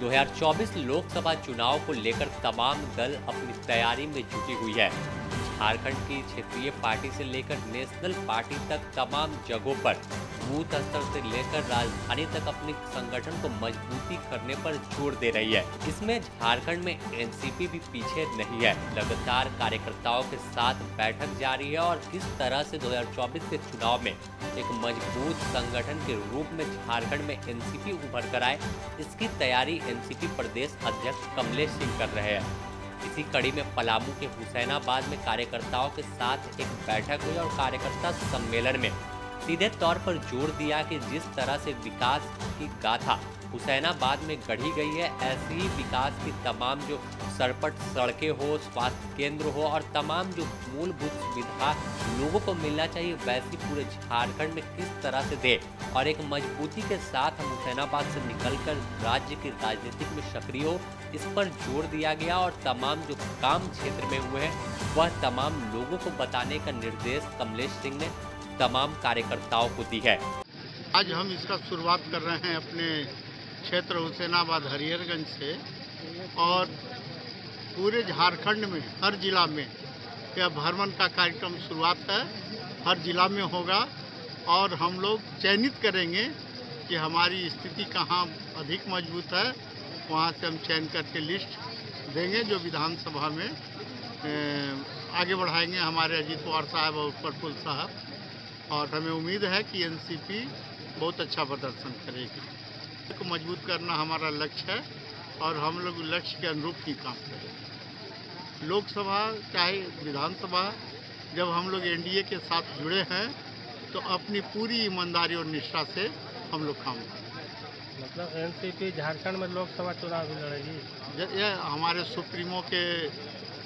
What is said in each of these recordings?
2024 लोकसभा चुनाव को लेकर तमाम दल अपनी तैयारी में जुटी हुई है। झारखंड की क्षेत्रीय पार्टी से लेकर नेशनल पार्टी तक तमाम जगहों पर बूथ स्तर से लेकर राजधानी तक अपने संगठन को मजबूती करने पर जोर दे रही है। इसमें झारखंड में एनसीपी भी पीछे नहीं है। लगातार कार्यकर्ताओं के साथ बैठक जारी है और किस तरह से 2024 के चुनाव में एक मजबूत संगठन के रूप में झारखंड में एनसीपी उभर कर आए, इसकी तैयारी एनसीपी प्रदेश अध्यक्ष कमलेश सिंह कर रहे हैं। इसी कड़ी में पलामू के हुसैनाबाद में कार्यकर्ताओं के साथ एक बैठक हुई और कार्यकर्ता सम्मेलन में सीधे तौर पर जोर दिया कि जिस तरह से विकास की गाथा हुसैनाबाद में गढ़ी गई है, ऐसी ही विकास की तमाम जो सरपट सड़कें हो, स्वास्थ्य केंद्र हो और तमाम जो मूलभूत सुविधा लोगों को मिलना चाहिए, वैसी पूरे झारखंड में किस तरह से दे और एक मजबूती के साथ हम हुसैनाबाद से निकलकर राज्य की राजनीतिक में सक्रिय हो, इस पर जोर दिया गया और तमाम जो काम क्षेत्र में हुए हैं वह तमाम लोगों को बताने का निर्देश कमलेश सिंह ने तमाम कार्यकर्ताओं को दी है। आज हम इसका शुरुआत कर रहे हैं अपने क्षेत्र हुसैनाबाद हरिहरगंज से और पूरे झारखंड में हर जिला में यह भ्रमण का कार्यक्रम शुरुआत है। हर जिला में होगा और हम लोग चयनित करेंगे कि हमारी स्थिति कहाँ अधिक मजबूत है, वहाँ से हम चयन करके लिस्ट देंगे जो विधानसभा में आगे बढ़ाएंगे हमारे अजीत पवार साहब और प्रफुल्ल साहब। और हमें उम्मीद है कि एनसीपी बहुत अच्छा प्रदर्शन करेगी। को मजबूत करना हमारा लक्ष्य है और हम लोग लक्ष्य के अनुरूप ही काम करेंगे। लोकसभा चाहे विधानसभा, जब हम लोग एनडीए के साथ जुड़े हैं तो अपनी पूरी ईमानदारी और निष्ठा से हम लोग काम करेंगे। मतलब एनसीपी झारखंड में लोकसभा चुनाव भी लड़ेगी। यह हमारे सुप्रीमो के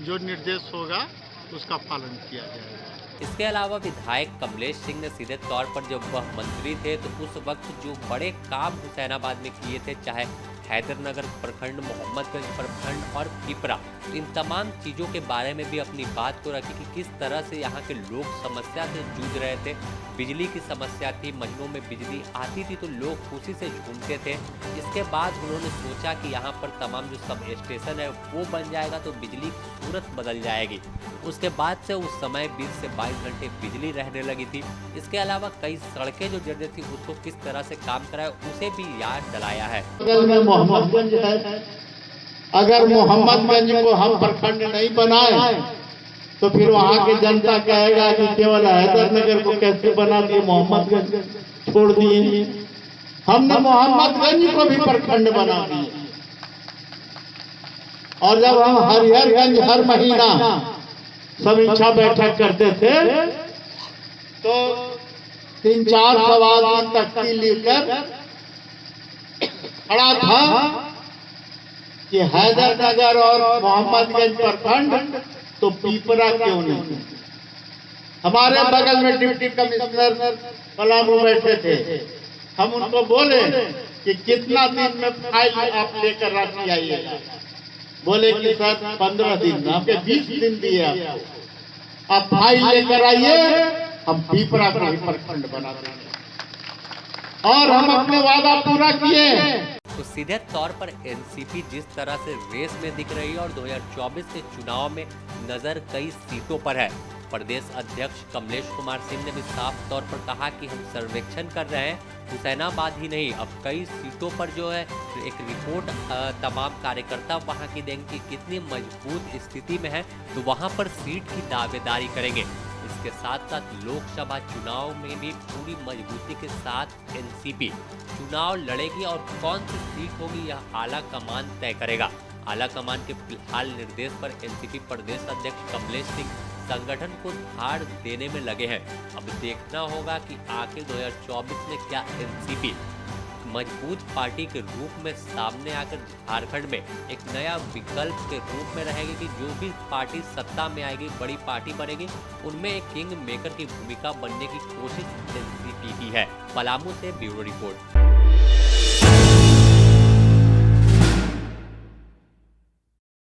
जो निर्देश होगा उसका पालन किया जाएगा। इसके अलावा विधायक कमलेश सिंह ने सीधे तौर पर जब वह मंत्री थे तो उस वक्त जो बड़े काम हुसैनाबाद में किए थे, चाहे हैदरनगर प्रखंड, मोहम्मदगंज प्रखंड और पिपरा, इन तमाम चीज़ों के बारे में भी अपनी बात को रखी कि किस तरह से यहाँ के लोग समस्या से जूझ रहे थे। बिजली की समस्या थी, महीनों में बिजली आती थी तो लोग खुशी से झूमते थे। इसके बाद उन्होंने सोचा कि यहाँ पर तमाम जो सब स्टेशन है वो बन जाएगा तो बिजली की सूरत बदल जाएगी। उसके बाद से उस समय 20 से 22 घंटे बिजली रहने लगी थी। इसके अलावा कई सड़कें जो जर्जर थी उसको किस तरह से काम कराया उसे भी याद दिलाया है। मोहम्मदगंज है, अगर मोहम्मदगंज को हम प्रखंड नहीं बनाए तो फिर वहाँ की जनता कहेगा कि केवल हैदरनगर को कैसे बना दिए, मोहम्मदगंज छोड़ दिए। हमने मोहम्मदगंज को भी प्रखंड बना दिए और जब हम हरिहरगंज हर महीना समीक्षा बैठक करते थे तो 3-4 सवाल की तख्ती लेकर खड़ा था कि हैदरनगर और मोहम्मदगंज प्रखंड तो पिपरा क्यों नहीं। हमारे बगल में डिप्टी कमिश्नर पलामू बैठे थे, हम उनको बोले कि कितना दिन में फाइल आप लेकर रख आइएगा। बोले कि सर 15 दिन, आपके 20 दिन दिए आपको, आप फाइल लेकर आइए, हम पिपरा को ही प्रखंड बना देंगे और हम अपने वादा पूरा किए। तो सीधे तौर पर एनसीपी जिस तरह से रेस में दिख रही है और 2024 के चुनाव में नजर कई सीटों पर है। प्रदेश अध्यक्ष कमलेश कुमार सिंह ने भी साफ तौर पर कहा कि हम सर्वेक्षण कर रहे हैं, हुसैनाबाद ही नहीं अब कई सीटों पर जो है एक रिपोर्ट तमाम कार्यकर्ता वहां की देंगे कि कितनी मजबूत स्थिति में है, तो वहां पर सीट की दावेदारी करेंगे। इसके साथ साथ लोकसभा चुनाव में भी पूरी मजबूती के साथ एनसीपी चुनाव लड़ेगी और कौन सी सीट होगी यह आला कमान तय करेगा। आला कमान के फिलहाल निर्देश पर एनसीपी प्रदेश अध्यक्ष कमलेश सिंह संगठन को धार देने में लगे हैं। अब देखना होगा कि आखिर 2024 में क्या एनसीपी मजबूत पार्टी के रूप में सामने आकर झारखंड में एक नया विकल्प के रूप में रहेगी कि जो भी पार्टी सत्ता में आएगी, बड़ी पार्टी बनेगी, उनमें एक किंग मेकर की भूमिका बनने की कोशिश एनसीपी की है। पलामू से ब्यूरो रिपोर्ट।